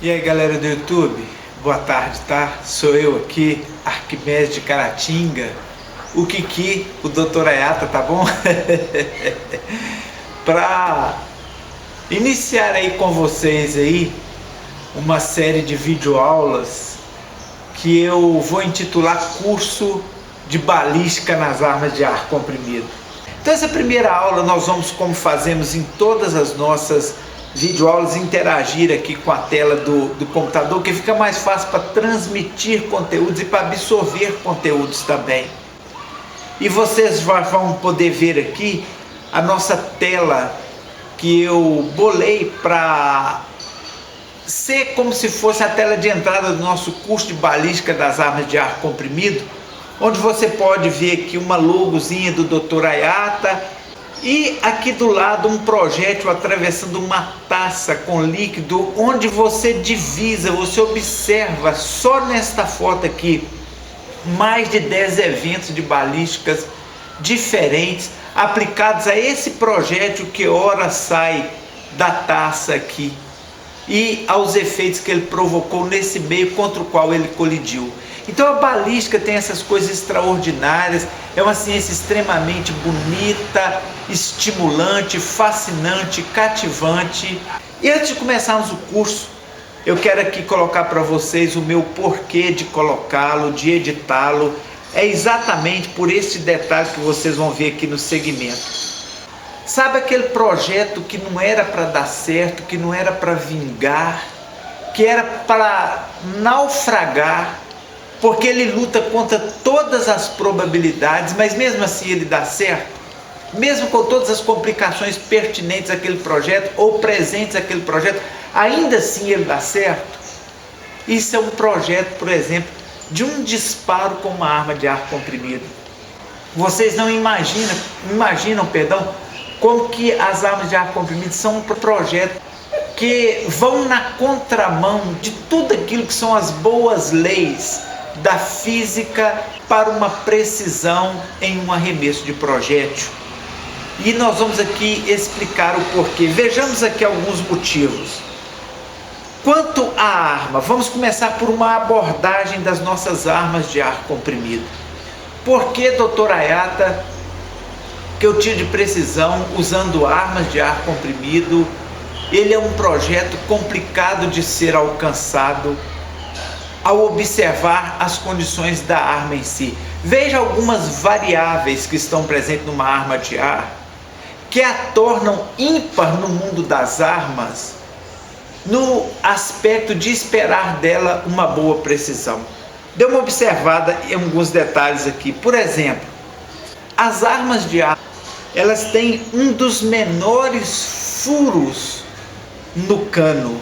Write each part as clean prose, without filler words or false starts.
E aí galera do YouTube, boa tarde, tá? Sou eu aqui, Arquimedes de Caratinga, o Kiki, o Dr. Ayata, tá bom? Para iniciar aí com vocês aí uma série de videoaulas que eu vou intitular Curso de Balística nas Armas de Ar Comprimido. Então essa primeira aula nós vamos, como fazemos em todas as nossas videoaulas, interagir aqui com a tela do computador, que fica mais fácil para transmitir conteúdos e para absorver conteúdos também. E vocês vão poder ver aqui a nossa tela que eu bolei para ser como se fosse a tela de entrada do nosso curso de balística das armas de ar comprimido, onde você pode ver aqui uma logozinha do Dr. Ayata e aqui do lado um projétil atravessando uma taça com líquido, onde você divisa, você observa só nesta foto aqui mais de 10 eventos de balísticas diferentes aplicados a esse projétil que ora sai da taça aqui e aos efeitos que ele provocou nesse meio contra o qual ele colidiu. Então a balística tem essas coisas extraordinárias, é uma ciência extremamente bonita, estimulante, fascinante, cativante. E antes de começarmos o curso, eu quero aqui colocar para vocês o meu porquê de colocá-lo, de editá-lo. É exatamente por esse detalhe que vocês vão ver aqui no segmento. Sabe aquele projeto que não era para dar certo, que não era para vingar, que era para naufragar, porque ele luta contra todas as probabilidades, mas mesmo assim ele dá certo? Mesmo com todas as complicações pertinentes àquele projeto ou presentes àquele projeto, ainda assim ele dá certo? Isso é um projeto, por exemplo, de um disparo com uma arma de ar comprimido. Vocês não imaginam, como que as armas de ar comprimido são um projeto que vão na contramão de tudo aquilo que são as boas leis da física para uma precisão em um arremesso de projétil. E nós vamos aqui explicar o porquê. Vejamos aqui alguns motivos. Quanto à arma, vamos começar por uma abordagem das nossas armas de ar comprimido. Por que, Dr. Ayata, que o tiro de precisão usando armas de ar comprimido, ele é um projeto complicado de ser alcançado ao observar as condições da arma em si? Veja algumas variáveis que estão presentes numa arma de ar que a tornam ímpar no mundo das armas, no aspecto de esperar dela uma boa precisão. Dê uma observada em alguns detalhes aqui. Por exemplo, as armas de ar, elas têm um dos menores furos no cano.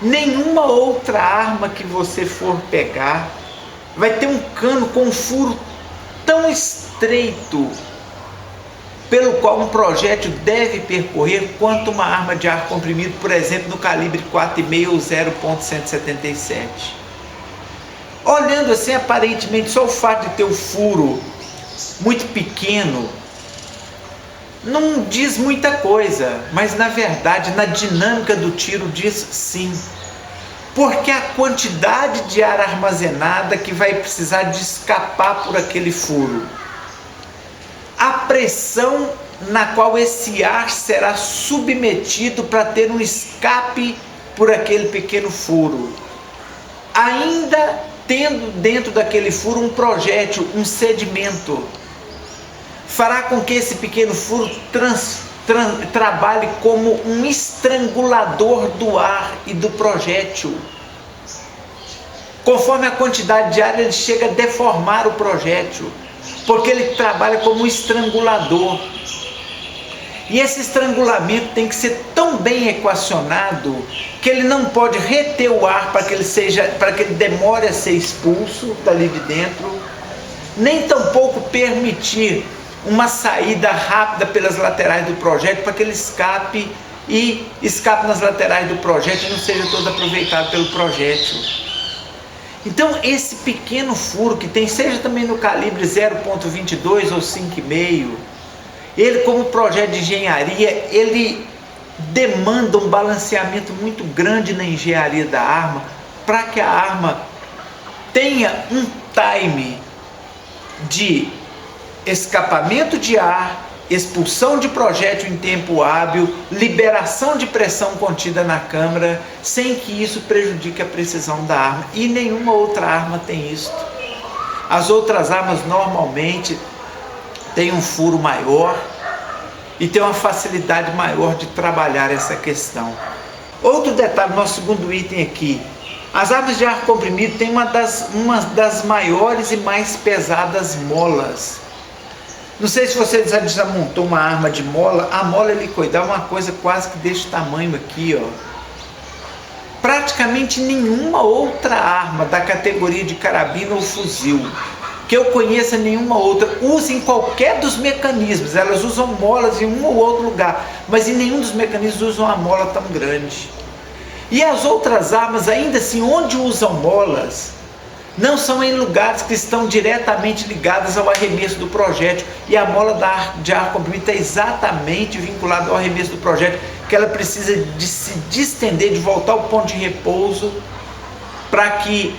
Nenhuma outra arma que você for pegar vai ter um cano com um furo tão estreito pelo qual um projétil deve percorrer quanto uma arma de ar comprimido, por exemplo, no calibre 4,5 ou 0,177. Olhando assim, aparentemente, só o fato de ter o furo muito pequeno não diz muita coisa, mas na verdade, na dinâmica do tiro diz sim. Porque a quantidade de ar armazenada que vai precisar de escapar por aquele furo, a pressão na qual esse ar será submetido para ter um escape por aquele pequeno furo, ainda tendo dentro daquele furo um projétil, um sedimento, fará com que esse pequeno furo trabalhe como um estrangulador do ar e do projétil. Conforme a quantidade de ar, ele chega a deformar o projétil, porque ele trabalha como um estrangulador. E esse estrangulamento tem que ser tão bem equacionado que ele não pode reter o ar para que ele demore a ser expulso dali de dentro, nem tampouco permitir uma saída rápida pelas laterais do projétil para que ele escape nas laterais do projétil e não seja todo aproveitado pelo projétil. Então esse pequeno furo que tem, seja também no calibre 0,22 ou 5,5, ele como projeto de engenharia, ele demanda um balanceamento muito grande na engenharia da arma para que a arma tenha um time de escapamento de ar, expulsão de projétil em tempo hábil, liberação de pressão contida na câmara, sem que isso prejudique a precisão da arma. E nenhuma outra arma tem isso. As outras armas normalmente têm um furo maior e tem uma facilidade maior de trabalhar essa questão. Outro detalhe, nosso segundo item aqui, as armas de ar comprimido têm uma das maiores e mais pesadas molas. Não sei se você já montou uma arma de mola. A mola helicoidal é uma coisa quase que desse tamanho aqui, ó. Praticamente nenhuma outra arma da categoria de carabina ou fuzil que eu conheça, nenhuma outra usa em qualquer dos mecanismos. Elas usam molas em um ou outro lugar, mas em nenhum dos mecanismos usam uma mola tão grande. E as outras armas, ainda assim, onde usam molas, não são em lugares que estão diretamente ligados ao arremesso do projétil. E a mola de ar comprimido está exatamente vinculada ao arremesso do projétil, que ela precisa de se distender, de voltar ao ponto de repouso, para que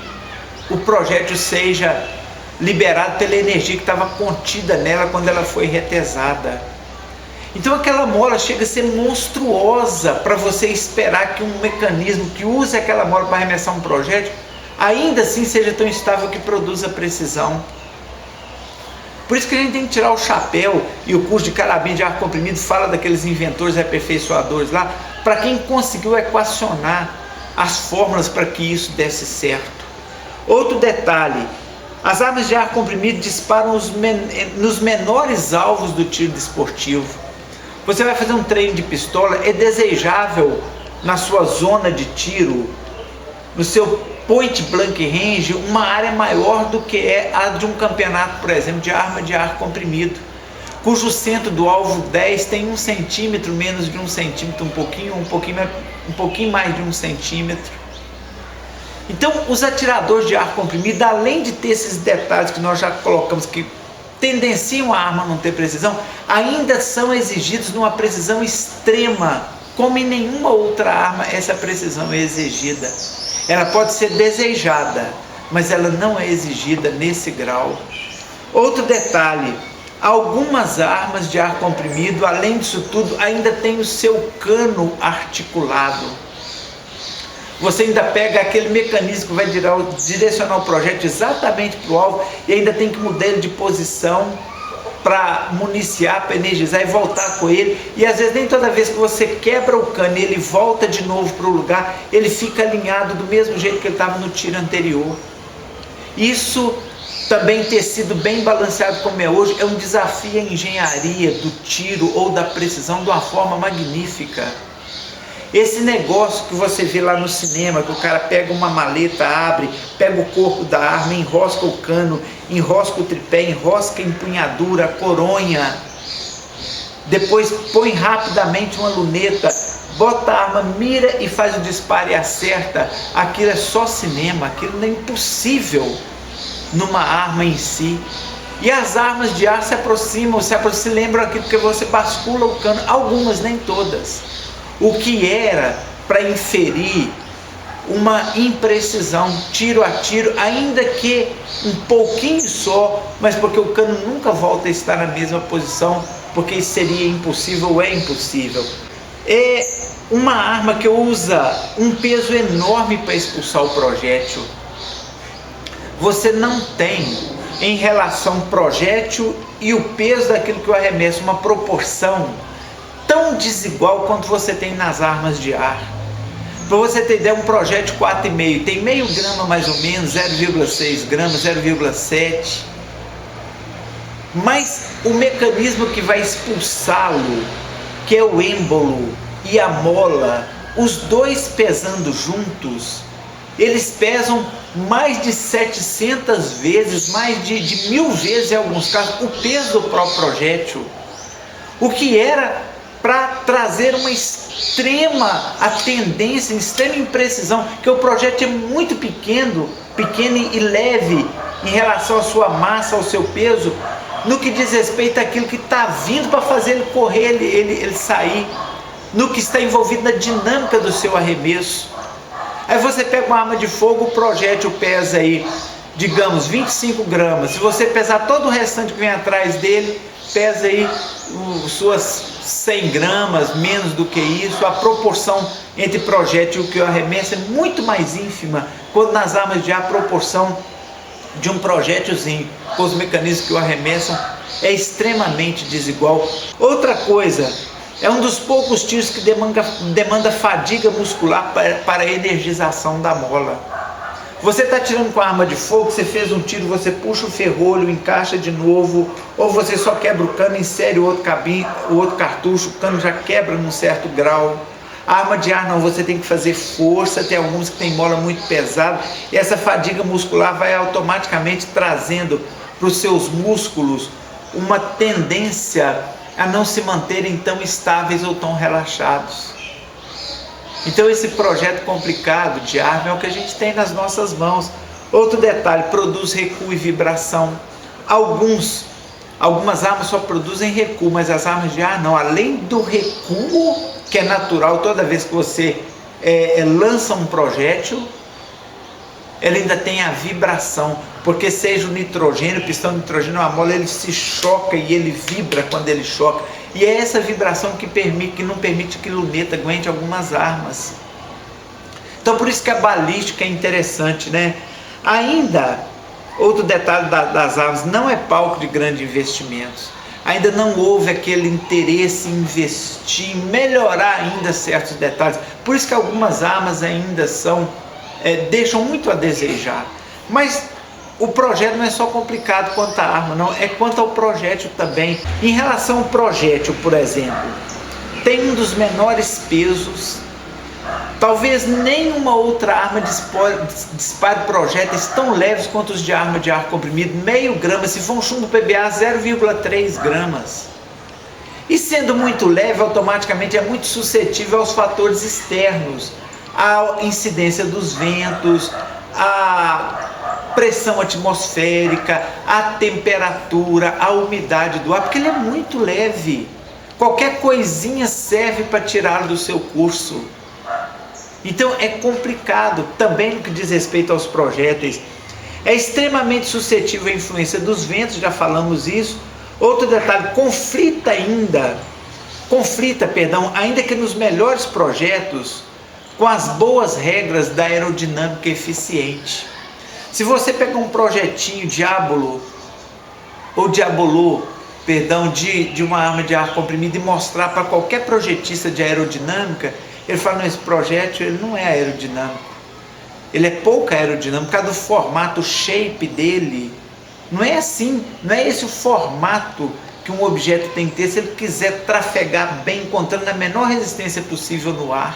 o projétil seja liberado pela energia que estava contida nela quando ela foi retesada. Então aquela mola chega a ser monstruosa para você esperar que um mecanismo que use aquela mola para arremessar um projétil ainda assim seja tão estável que produza precisão. Por isso que a gente tem que tirar o chapéu, e o curso de carabina de ar comprimido fala daqueles inventores e aperfeiçoadores lá, para quem conseguiu equacionar as fórmulas para que isso desse certo. Outro detalhe, as armas de ar comprimido disparam nos menores alvos do tiro desportivo. Você vai fazer um treino de pistola, é desejável na sua zona de tiro, no seu point blank range, uma área maior do que é a de um campeonato, por exemplo, de arma de ar comprimido, cujo centro do alvo 10 tem 1 centímetro, menos de 1 centímetro, um pouquinho mais de 1 centímetro. Então, os atiradores de ar comprimido, além de ter esses detalhes que nós já colocamos que tendenciam a arma a não ter precisão, ainda são exigidos numa precisão extrema, como em nenhuma outra arma essa precisão é exigida. Ela pode ser desejada, mas ela não é exigida nesse grau. Outro detalhe, algumas armas de ar comprimido, além disso tudo, ainda tem o seu cano articulado. Você ainda pega aquele mecanismo que vai direcionar o projétil exatamente para o alvo e ainda tem que mudar ele de posição para municiar, para energizar e voltar com ele. E às vezes nem toda vez que você quebra o cano e ele volta de novo para o lugar, ele fica alinhado do mesmo jeito que ele estava no tiro anterior. Isso também ter sido bem balanceado como é hoje é um desafio à engenharia do tiro ou da precisão de uma forma magnífica. Esse negócio que você vê lá no cinema, que o cara pega uma maleta, abre, pega o corpo da arma, enrosca o cano, enrosca o tripé, enrosca a empunhadura, a coronha, depois põe rapidamente uma luneta, bota a arma, mira e faz o disparo e acerta. Aquilo é só cinema, aquilo é impossível numa arma em si. E as armas de ar se aproximam, se lembram aquilo porque você bascula o cano, algumas, nem todas. O que era para inferir uma imprecisão, tiro a tiro, ainda que um pouquinho só, mas porque o cano nunca volta a estar na mesma posição, porque isso seria impossível, é impossível. É uma arma que usa um peso enorme para expulsar o projétil. Você não tem, em relação projétil e o peso daquilo que eu arremesso, uma proporção tão desigual quanto você tem nas armas de ar. Para você ter ideia, um projétil 4,5 tem meio grama mais ou menos, 0,6 gramas, 0,7. Mas o mecanismo que vai expulsá-lo, que é o êmbolo e a mola, os dois pesando juntos, eles pesam mais de 700 vezes, mais de 1000 vezes em alguns casos, o peso do próprio projétil. O que era para trazer uma extrema tendência, extrema imprecisão, que o projétil é muito pequeno e leve em relação à sua massa, ao seu peso, no que diz respeito àquilo que está vindo para fazer ele correr, ele sair. no que está envolvido na dinâmica do seu arremesso. Aí você pega uma arma de fogo, o projétil pesa aí, digamos, 25 gramas. Se você pesar todo o restante que vem atrás dele, pesa aí suas 100 gramas, menos do que isso. A proporção entre projétil e o que eu arremesso é muito mais ínfima, quando nas armas de ar a proporção de um projétilzinho com os mecanismos que o arremessam é extremamente desigual. Outra coisa, é um dos poucos tiros que demanda fadiga muscular para a energização da mola. Você está tirando com a arma de fogo, você fez um tiro, você puxa o ferrolho, encaixa de novo, ou você só quebra o cano, insere o outro cartucho, o cano já quebra num certo grau. A arma de ar não, você tem que fazer força, tem alguns que tem mola muito pesada, e essa fadiga muscular vai automaticamente trazendo para os seus músculos uma tendência a não se manterem tão estáveis ou tão relaxados. Então esse projeto complicado de arma é o que a gente tem nas nossas mãos. Outro detalhe, produz recuo e vibração. Algumas armas só produzem recuo, mas as armas de ar não. Além do recuo, que é natural toda vez que você lança um projétil, ela ainda tem a vibração, porque seja o nitrogênio, o pistão de nitrogênio, a mola, ele se choca e ele vibra quando ele choca. E é essa vibração que não permite que luneta aguente algumas armas. Então por isso que a balística é interessante, né? Ainda, outro detalhe das armas, não é palco de grandes investimentos. Ainda não houve aquele interesse em investir, em melhorar ainda certos detalhes. Por isso que algumas armas ainda deixam muito a desejar. Mas o projeto não é só complicado quanto a arma, não, é quanto ao projétil também. Em relação ao projétil, por exemplo, tem um dos menores pesos. Talvez nenhuma outra arma dispare projéteis tão leves quanto os de arma de ar comprimido, meio grama, se for um chumbo PBA, 0,3 gramas. E sendo muito leve, automaticamente é muito suscetível aos fatores externos, à incidência dos ventos, à pressão atmosférica, à temperatura, à umidade do ar, porque ele é muito leve. Qualquer coisinha serve para tirá-lo do seu curso. Então é complicado também no que diz respeito aos projéteis. É extremamente suscetível à influência dos ventos, já falamos isso. Outro detalhe, conflita ainda que nos melhores projetos, com as boas regras da aerodinâmica eficiente. Se você pegar um projetinho diabolô, de uma arma de ar comprimido e mostrar para qualquer projetista de aerodinâmica, ele fala, não, esse projétil ele não é aerodinâmico, ele é pouco aerodinâmico, por causa do formato, o shape dele, não é assim, não é esse o formato que um objeto tem que ter se ele quiser trafegar bem, encontrando a menor resistência possível no ar.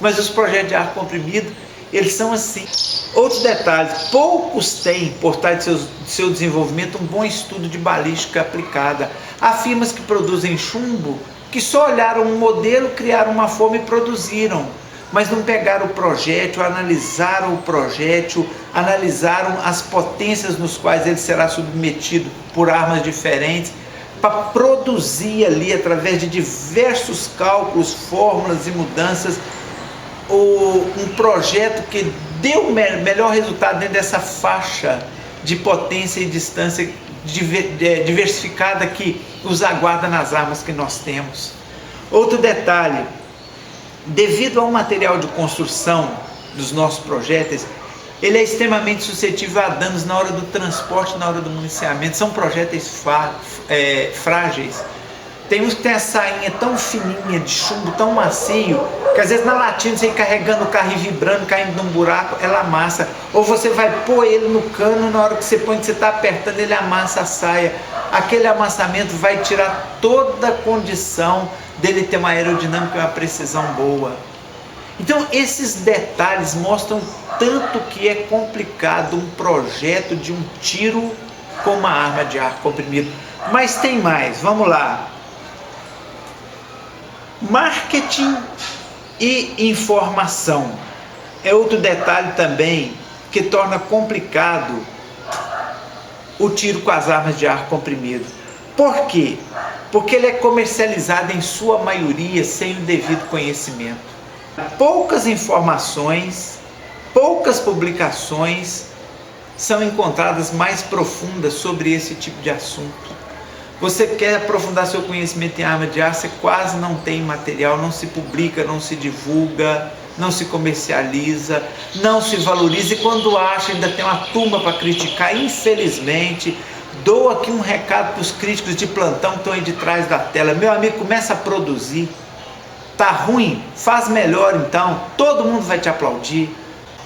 Mas os projéteis de ar comprimido, eles são assim. Outros detalhes, poucos têm, por trás de seu desenvolvimento, um bom estudo de balística aplicada. Há firmas que produzem chumbo, que só olharam um modelo, criaram uma forma e produziram, mas não pegaram o projétil, analisaram o projétil, analisaram as potências nos quais ele será submetido por armas diferentes, para produzir ali, através de diversos cálculos, fórmulas e mudanças, um projeto que deu o melhor resultado dentro dessa faixa de potência e distância diversificada que os aguarda nas armas que nós temos. Outro detalhe, devido ao material de construção dos nossos projéteis, ele é extremamente suscetível a danos na hora do transporte, na hora do municiamento. São projéteis frágeis. Tem uns que tem a sainha tão fininha, de chumbo tão macio, que às vezes na latinha você ir carregando o carro e vibrando, caindo num buraco, ela amassa. Ou você vai pôr ele no cano, na hora que você põe, que você está apertando, ele amassa a saia. Aquele amassamento vai tirar toda a condição dele ter uma aerodinâmica e uma precisão boa. Então esses detalhes mostram tanto que é complicado um projeto de um tiro com uma arma de ar comprimido. Mas tem mais, vamos lá. Marketing e informação é outro detalhe também que torna complicado o tiro com as armas de ar comprimido. Por quê? porque ele é comercializado em sua maioria sem o devido conhecimento. Poucas informações, poucas publicações são encontradas mais profundas sobre esse tipo de assunto. Você quer aprofundar seu conhecimento em arma de ar, você quase não tem material, não se publica, não se divulga, não se comercializa, não se valoriza, e quando acha ainda tem uma turma para criticar. Infelizmente, dou aqui um recado para os críticos de plantão que estão aí de trás da tela. Meu amigo, começa a produzir. Tá ruim? Faz melhor então, todo mundo vai te aplaudir.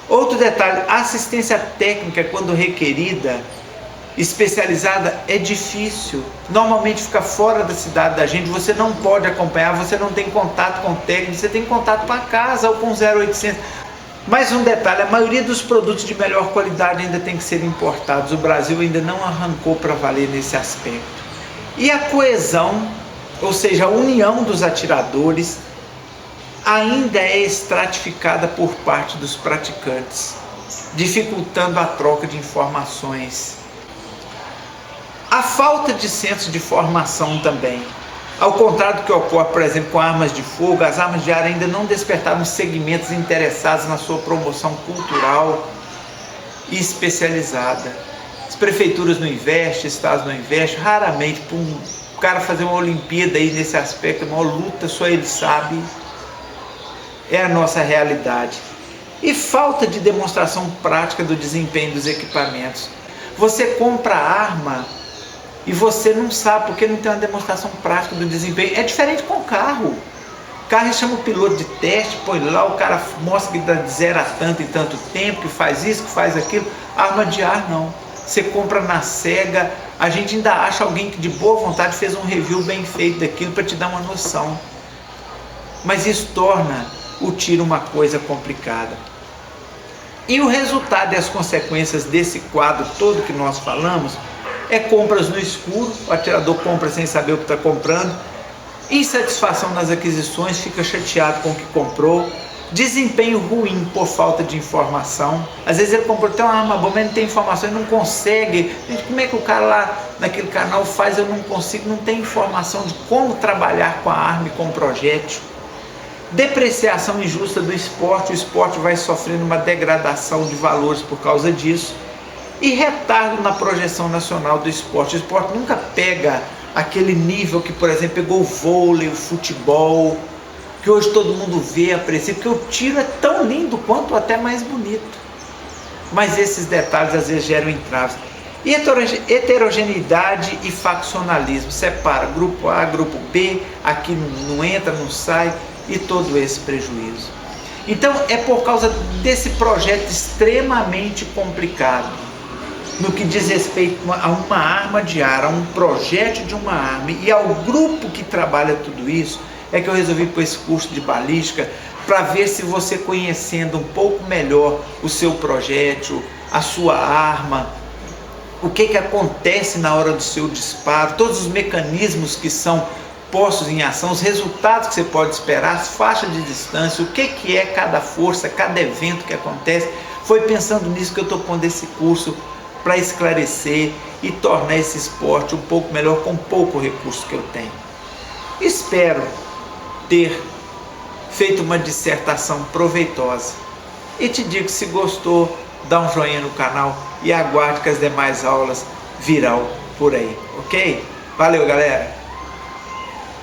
Outro detalhe, a assistência técnica, quando requerida, especializada, é difícil. Normalmente fica fora da cidade da gente, você não pode acompanhar, você não tem contato com o técnico, você tem contato com a casa ou com o 0800. Mais um detalhe, a maioria dos produtos de melhor qualidade ainda tem que ser importados. O Brasil ainda não arrancou para valer nesse aspecto. E a coesão, ou seja, a união dos atiradores, ainda é estratificada por parte dos praticantes, dificultando a troca de informações. A falta de senso de formação também. Ao contrário do que ocorre, por exemplo, com armas de fogo, as armas de ar ainda não despertaram segmentos interessados na sua promoção cultural e especializada. As prefeituras não investem, estados não investem, raramente, para um cara fazer uma Olimpíada aí nesse aspecto, uma luta, só ele sabe, é a nossa realidade. E falta de demonstração prática do desempenho dos equipamentos. Você compra arma e você não sabe, porque não tem uma demonstração prática do desempenho. É diferente com o carro. O carro chama o piloto de teste, põe lá, o cara mostra que dá de 0 a tanto e tanto tempo, que faz isso, que faz aquilo. Arma de ar não. Você compra na cega, a gente ainda acha alguém que de boa vontade fez um review bem feito daquilo para te dar uma noção. Mas isso torna o tiro uma coisa complicada. E o resultado e as consequências desse quadro todo que nós falamos é compras no escuro, o atirador compra sem saber o que está comprando, insatisfação nas aquisições, fica chateado com o que comprou, desempenho ruim por falta de informação. Às vezes ele comprou até uma arma boa, mas não tem informação, ele não consegue. Gente, como é que o cara lá naquele canal faz? Eu não consigo, não tem informação de como trabalhar com a arma e com o projétil. Depreciação injusta do esporte, o esporte vai sofrendo uma degradação de valores por causa disso. E retardo na projeção nacional do esporte. O esporte nunca pega aquele nível que, por exemplo, pegou o vôlei, o futebol, que hoje todo mundo vê, aprecia, porque o tiro é tão lindo quanto até mais bonito. Mas esses detalhes às vezes geram entraves. E heterogeneidade e faccionalismo. Separa grupo A, grupo B, aqui não entra, não sai, e todo esse prejuízo. Então é por causa desse projeto extremamente complicado, no que diz respeito a uma arma de ar, a um projétil de uma arma e ao grupo que trabalha tudo isso, é que eu resolvi pôr esse curso de balística para ver se você, conhecendo um pouco melhor o seu projétil, a sua arma, o que acontece na hora do seu disparo, todos os mecanismos que são postos em ação, os resultados que você pode esperar, as faixas de distância, o que é cada força, cada evento que acontece. Foi pensando nisso que eu estou pondo esse curso, para esclarecer e tornar esse esporte um pouco melhor com pouco recurso que eu tenho. Espero ter feito uma dissertação proveitosa e te digo, se gostou, dá um joinha no canal e aguarde que as demais aulas virão por aí, ok? Valeu, galera!